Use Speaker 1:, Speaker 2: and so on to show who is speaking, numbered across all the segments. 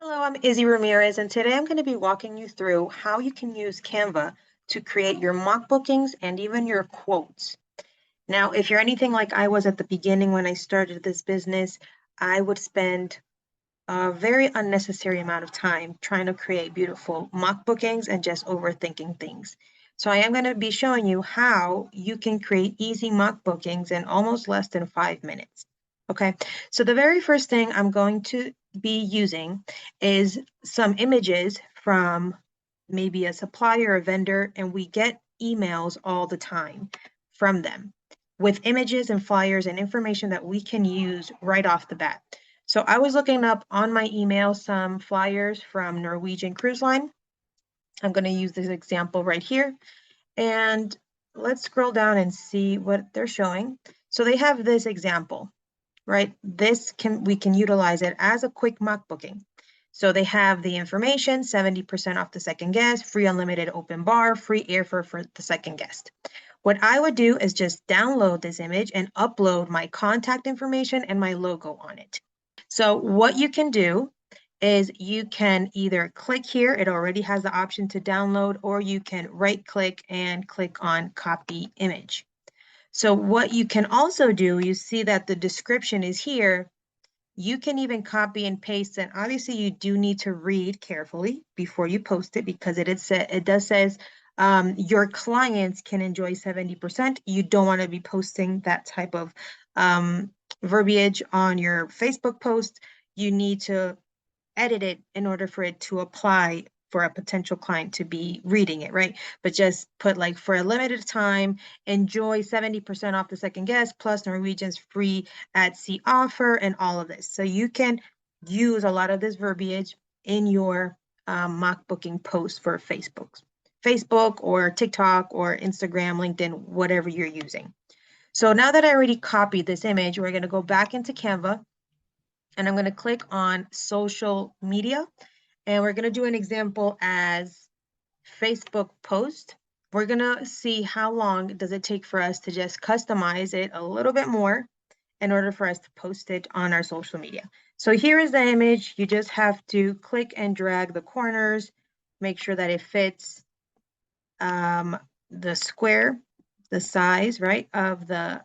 Speaker 1: Hello, I'm Izzy Ramirez, and today I'm going to be walking you through how you can use Canva to create your mock bookings and even your quotes. Now, if you're anything like I was at the beginning when I started this business, I would spend a very unnecessary amount of time trying to create beautiful mock bookings and just overthinking things. So I am going to be showing you how you can create easy mock bookings in almost less than 5 minutes. Okay, so the very first thing I'm going to be using is some images from maybe a supplier or vendor, and we get emails all the time from them with images and flyers and information that we can use right off the bat. So I was looking up on my email some flyers from Norwegian Cruise Line. I'm going to use this example right here. And let's scroll down and see what they're showing. So they have this example, right? We can utilize it as a quick mock booking. So they have the information, 70% off the second guest, free unlimited open bar, free airfare for the second guest. What I would do is just download this image and upload my contact information and my logo on it. So what you can do is you can either click here, it already has the option to download, or you can right click and click on copy image. So what you can also do, you see that the description is here. You can even copy and paste, and obviously you do need to read carefully before you post it because it does says your clients can enjoy 70%. You don't want to be posting that type of verbiage on your Facebook post. You need to edit it in order for it to apply for a potential client to be reading it, right? But just put like for a limited time, enjoy 70% off the second guest plus Norwegian's free at sea offer and all of this. So you can use a lot of this verbiage in your mock booking post for Facebook or TikTok or Instagram, LinkedIn, whatever you're using. So now that I already copied this image, we're going to go back into Canva and I'm going to click on social media. And we're going to do an example as Facebook post. We're going to see how long does it take for us to just customize it a little bit more in order for us to post it on our social media. So here is the image. You just have to click and drag the corners, make sure that it fits the square, the size, right, of the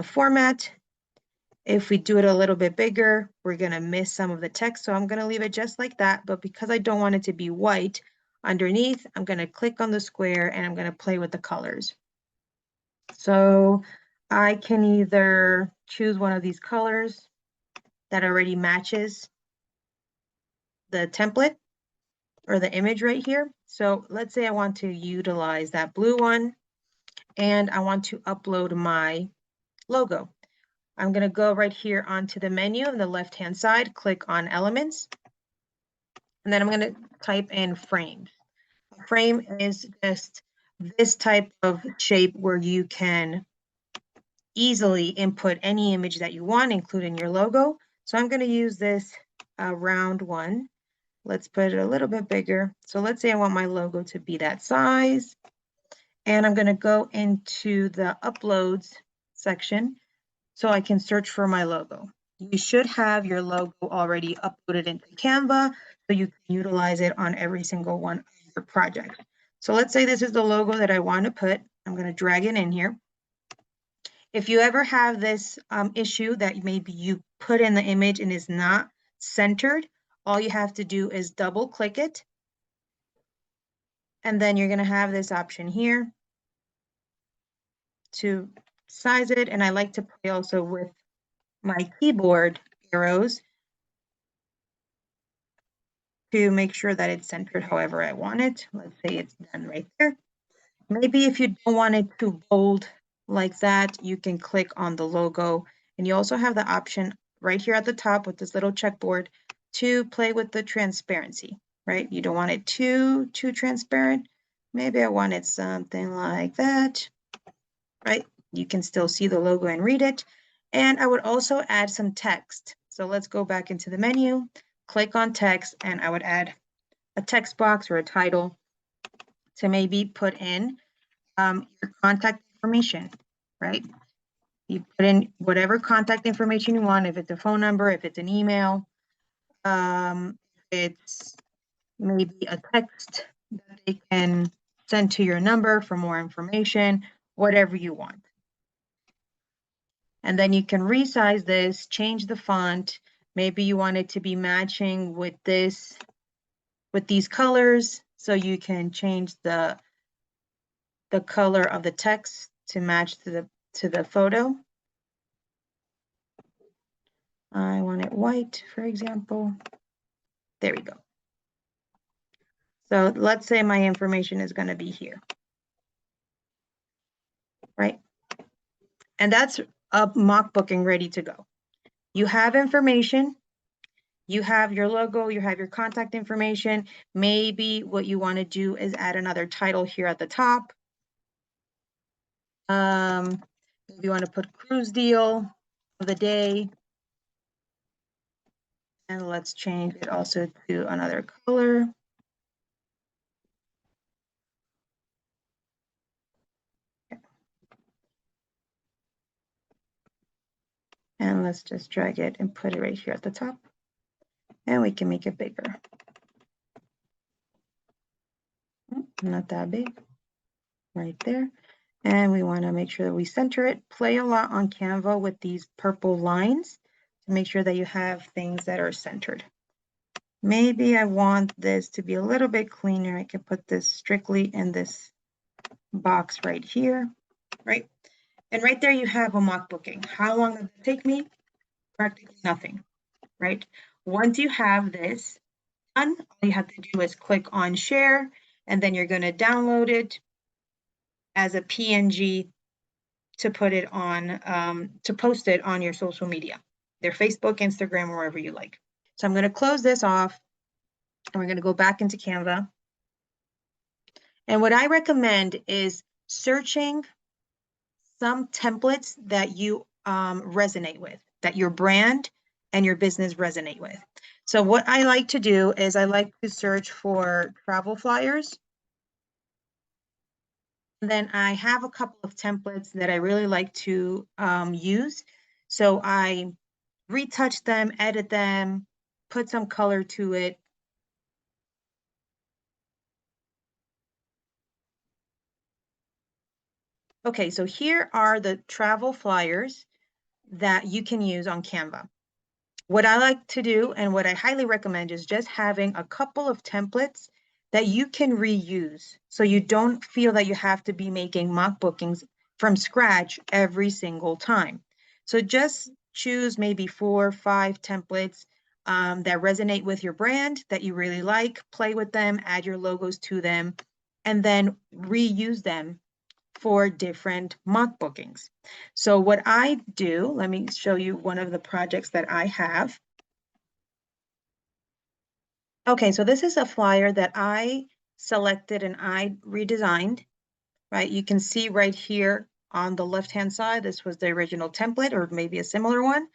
Speaker 1: format. If we do it a little bit bigger, we're going to miss some of the text. So I'm going to leave it just like that. But because I don't want it to be white underneath, I'm going to click on the square and I'm going to play with the colors. So I can either choose one of these colors that already matches the template or the image right here. So let's say I want to utilize that blue one and I want to upload my logo. I'm going to go right here onto the menu on the left-hand side, click on elements, and then I'm going to type in frames. A frame is just this type of shape where you can easily input any image that you want, including your logo. So I'm going to use this round one. Let's put it a little bit bigger. So let's say I want my logo to be that size. And I'm going to go into the uploads section so I can search for my logo. You should have your logo already uploaded into Canva so you can utilize it on every single one of your projects. So let's say this is the logo that I want to put. I'm going to drag it in here. If you ever have this issue that maybe you put in the image and is not centered, all you have to do is double click it. And then you're going to have this option here to size it. And I like to play also with my keyboard arrows to make sure that it's centered however I want it. Let's say it's done right there. Maybe if you don't want it too bold like that, you can click on the logo. And you also have the option right here at the top with this little checkboard to play with the transparency, right? You don't want it too transparent. Maybe I want it something like that, right? You can still see the logo and read it. And I would also add some text. So let's go back into the menu, click on text, and I would add a text box or a title to maybe put in your contact information, right? You put in whatever contact information you want, if it's a phone number, if it's an email, It's maybe a text that they can send to your number for more information, whatever you want. And then you can resize this, change the font. Maybe you want it to be matching with this, with these colors. So you can change the color of the text to match to the photo. I want it white, for example. There we go. So let's say my information is going to be here, right? And that's a mock booking ready to go. You have information, you have your logo, you have your contact information. Maybe what you want to do is add another title here at the top. Maybe you want to put cruise deal of the day. And let's change it also to another color. And let's just drag it and put it right here at the top. And we can make it bigger. Not that big, right there. And we want to make sure that we center it. Play a lot on Canva with these purple lines to make sure that you have things that are centered. Maybe I want this to be a little bit cleaner. I can put this strictly in this box right here, right? And right there you have a mock booking. How long did it take me? Practically nothing, right? Once you have this done, all you have to do is click on share, and then you're going to download it as a PNG to put it on, to post it on your social media, their Facebook, Instagram, wherever you like. So I'm going to close this off, and we're going to go back into Canva. And what I recommend is searching some templates that you resonate with, that your brand and your business resonate with. So what I like to do is I like to search for travel flyers. And then I have a couple of templates that I really like to use. So I retouch them, edit them, put some color to it. Okay, so here are the travel flyers that you can use on Canva. What I like to do and what I highly recommend is just having a couple of templates that you can reuse so you don't feel that you have to be making mock bookings from scratch every single time. So just choose maybe 4 or 5 templates that resonate with your brand that you really like, play with them, add your logos to them, and then reuse them for different mock bookings. So what I do, let me show you one of the projects that I have. Okay, so this is a flyer that I selected and I redesigned, right? You can see right here on the left-hand side, this was the original template or maybe a similar one.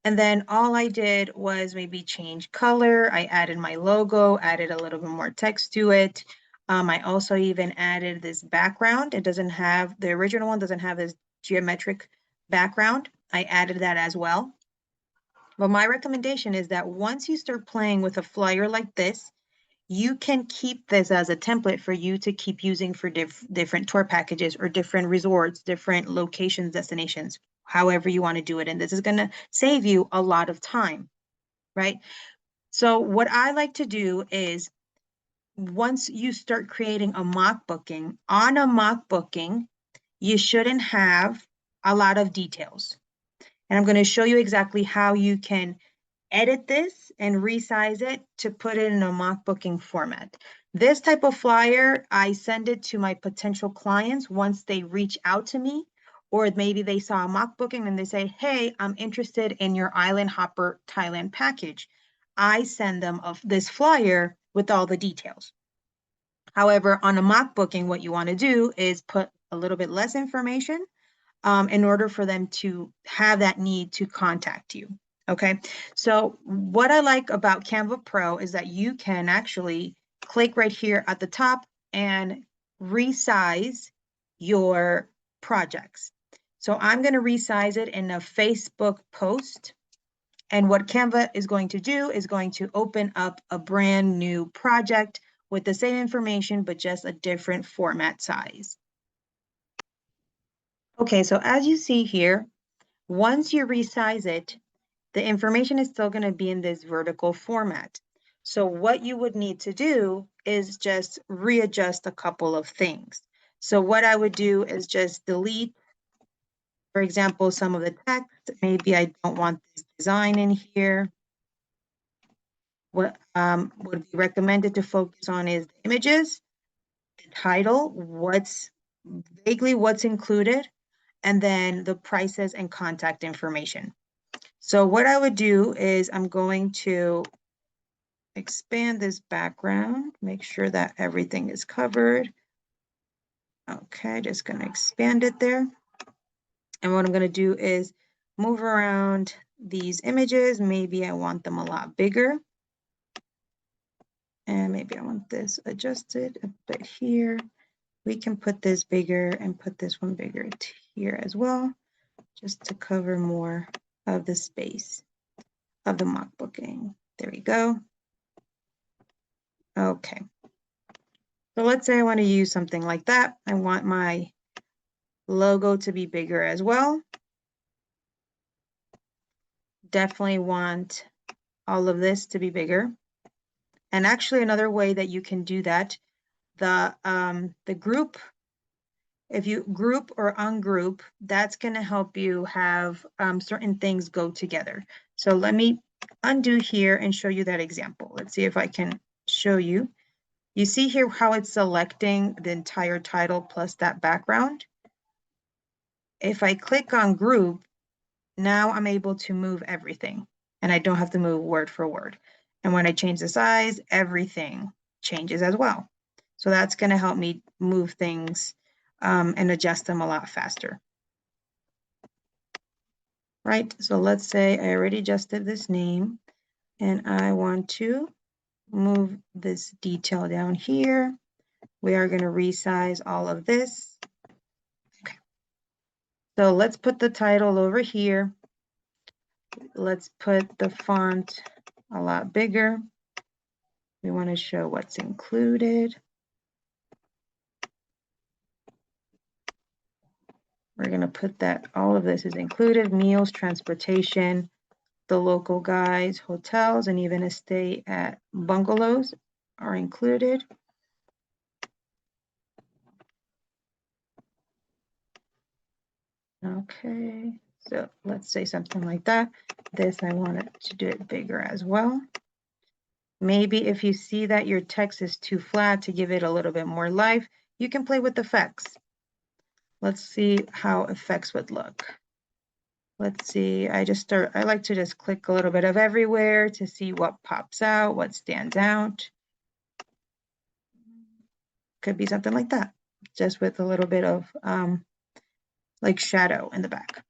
Speaker 1: And then all I did was maybe change color. I added my logo, added a little bit more text to it. I also even added this background. It doesn't have, the original one doesn't have this geometric background. I added that as well. But my recommendation is that once you start playing with a flyer like this, you can keep this as a template for you to keep using for different tour packages or different resorts, different locations, destinations, however you want to do it. And this is going to save you a lot of time, right? So what I like to do is once you start creating a mock booking, on a mock booking, you shouldn't have a lot of details. And I'm going to show you exactly how you can edit this and resize it to put it in a mock booking format. This type of flyer, I send it to my potential clients once they reach out to me, or maybe they saw a mock booking and they say, hey, I'm interested in your Island Hopper Thailand package. I send them this flyer with all the details. However, on a mock booking, what you want to do is put a little bit less information in order for them to have that need to contact you. Okay, so what I like about Canva Pro is that you can actually click right here at the top and resize your projects. So I'm going to resize it in a Facebook post, And what Canva is going to do is going to open up a brand new project with the same information, but just a different format size. Okay, so as you see here, once you resize it, the information is still going to be in this vertical format. So what you would need to do is just readjust a couple of things. So what I would do is just delete, for example, some of the text. Maybe I don't want this design in here. What would be recommended to focus on is the images, the title, vaguely what's included, and then the prices and contact information. So what I would do is I'm going to expand this background, make sure that everything is covered. Okay, just going to expand it there. And what I'm going to do is move around these images. Maybe I want them a lot bigger. And maybe I want this adjusted a bit here. We can put this bigger and put this one bigger here as well, just to cover more of the space of the mock booking. There we go. Okay. So let's say I want to use something like that. I want my logo to be bigger as well. Definitely want all of this to be bigger. And actually another way that you can do that, the group, if you group or ungroup, that's going to help you have certain things go together. So let me undo here and show you that example. Let's see if I can show you. You see here how it's selecting the entire title plus that background. If I click on group, now I'm able to move everything and I don't have to move word for word. And when I change the size, everything changes as well. So that's going to help me move things and adjust them a lot faster. Right, so let's say I already adjusted this name and I want to move this detail down here. We are going to resize all of this. Okay. So let's put the title over here. Let's put the font a lot bigger. We want to show what's included. We're going to put that all of this is included: meals, transportation, the local guides, hotels, and even a stay at bungalows are included. Okay, so let's say something like that. This, I want it to do it bigger as well. Maybe if you see that your text is too flat, to give it a little bit more life, you can play with effects. Let's see how effects would look. Let's see, I like to just click a little bit of everywhere to see what pops out, what stands out. Could be something like that, just with a little bit of like shadow in the back.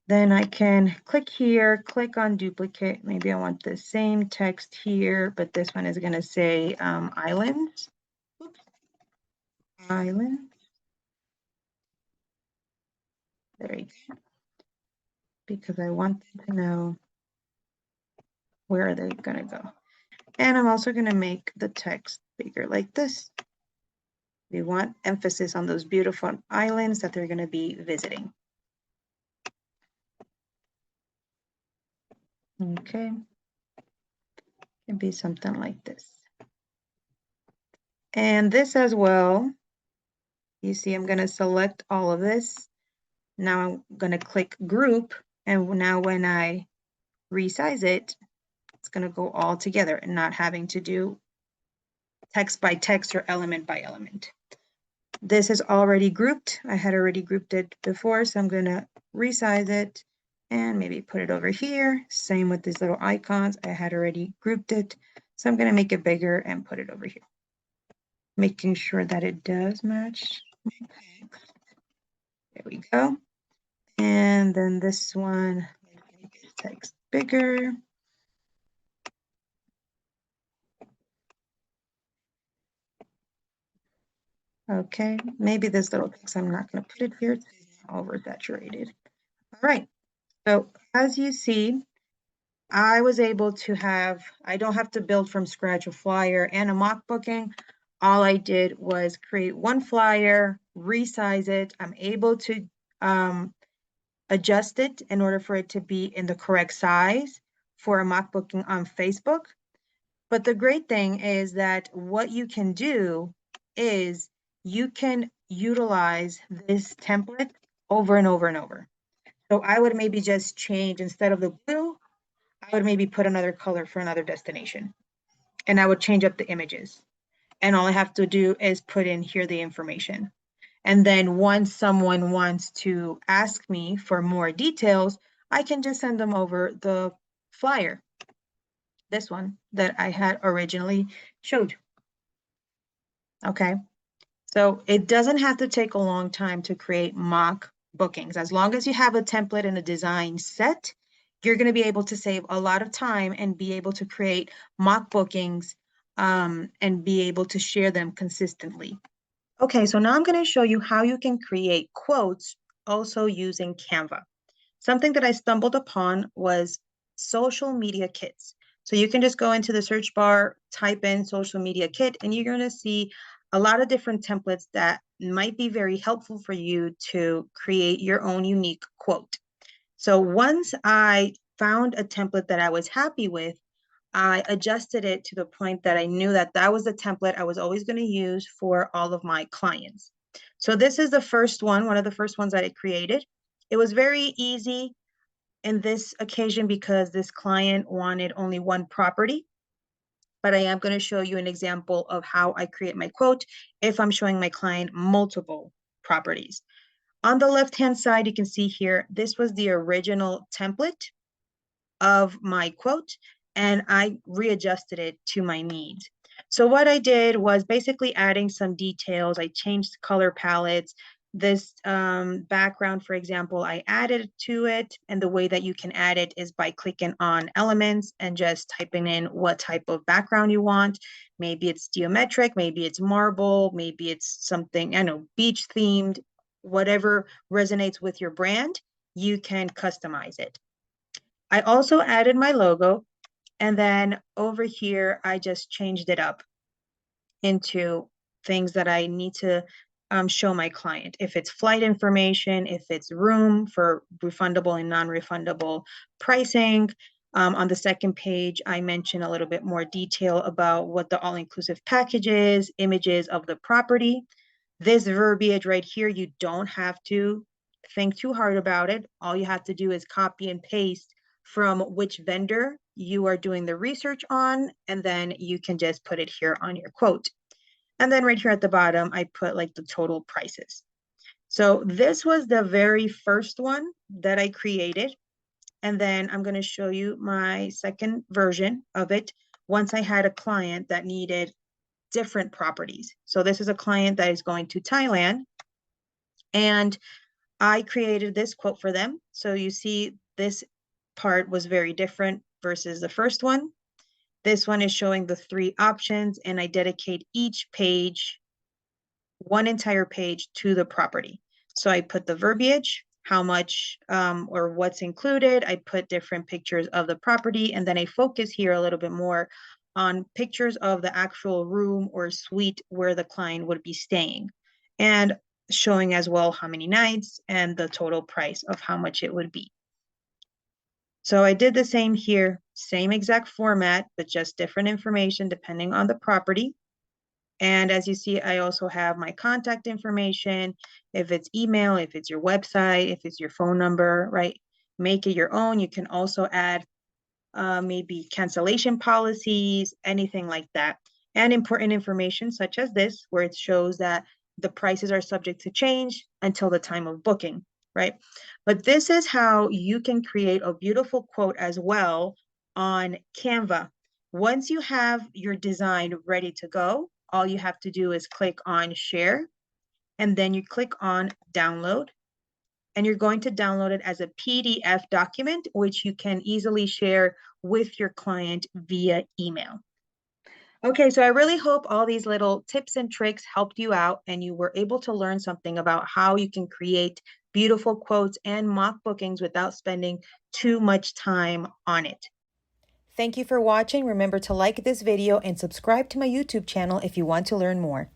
Speaker 1: Then I can click here, click on duplicate. Maybe I want the same text here, but this one is going to say islands. Oops. Islands. There you go. Because I want them to know where are they going to go. And I'm also going to make the text bigger like this. We want emphasis on those beautiful islands that they're going to be visiting. Okay. Can be something like this. And this as well. You see, I'm going to select all of this. Now I'm going to click group. And now when I resize it, it's going to go all together and not having to do text by text or element by element. This is already grouped. I had already grouped it before, so I'm going to resize it and maybe put it over here. Same with these little icons. I had already grouped it, so I'm going to make it bigger and put it over here, making sure that it does match. There we go. And then this one, make the text bigger. Okay, maybe this little text, I'm not going to put it here. It's oversaturated. All right, so as you see, I was able to I don't have to build from scratch a flyer and a mock booking. All I did was create one flyer, resize it. I'm able to um, adjust it in order for it to be in the correct size for a mock booking on Facebook. But the great thing is that what you can do is you can utilize this template over and over and over. So I would maybe just change, instead of the blue, I would maybe put another color for another destination. And I would change up the images. And all I have to do is put in here the information. And then once someone wants to ask me for more details, I can just send them over the flyer, this one that I had originally showed. Okay. So it doesn't have to take a long time to create mock bookings. As long as you have a template and a design set, you're going to be able to save a lot of time and be able to create mock bookings and be able to share them consistently. Okay, so now I'm going to show you how you can create quotes also using Canva. Something that I stumbled upon was social media kits. So you can just go into the search bar, type in social media kit, and you're going to see a lot of different templates that might be very helpful for you to create your own unique quote. So once I found a template that I was happy with, I adjusted it to the point that I knew that that was the template I was always going to use for all of my clients. So this is the first one of the first ones that I created. It was very easy in this occasion because this client wanted only one property, but I am going to show you an example of how I create my quote if I'm showing my client multiple properties. On the left-hand side, you can see here, this was the original template of my quote, and I readjusted it to my needs. So what I did was basically adding some details. I changed color palettes. This background, for example, I added to it, and the way that you can add it is by clicking on elements and just typing in what type of background you want. Maybe it's geometric, maybe it's marble, maybe it's something, I know, beach themed, whatever resonates with your brand, you can customize it. I also added my logo, and then over here, I just changed it up into things that I need to show my client. If it's flight information, if it's room for refundable and non-refundable pricing. On the second page, I mention a little bit more detail about what the all-inclusive package is, images of the property. This verbiage right here, you don't have to think too hard about it. All you have to do is copy and paste from which vendor you are doing the research on, and then you can just put it here on your quote. And then right here at the bottom, I put like the total prices. So this was the very first one that I created. And then I'm going to show you my second version of it once I had a client that needed different properties. So this is a client that is going to Thailand, and I created this quote for them. So you see this part was very different versus the first one. This one is showing the 3 options, and I dedicate each page, one entire page, to the property. So I put the verbiage, how much or what's included. I put different pictures of the property, and then I focus here a little bit more on pictures of the actual room or suite where the client would be staying, and showing as well how many nights and the total price of how much it would be. So I did the same here, same exact format, but just different information depending on the property. And as you see, I also have my contact information, if it's email, if it's your website, if it's your phone number, right? Make it your own. You can also add maybe cancellation policies, anything like that. And important information such as this, where it shows that the prices are subject to change until the time of booking, right? But this is how you can create a beautiful quote as well on Canva. Once you have your design ready to go, all you have to do is click on share, and then you click on download, and you're going to download it as a PDF document, which you can easily share with your client via email. Okay, so I really hope all these little tips and tricks helped you out and you were able to learn something about how you can create beautiful quotes and mock bookings without spending too much time on it. Thank you for watching. Remember to like this video and subscribe to my YouTube channel if you want to learn more.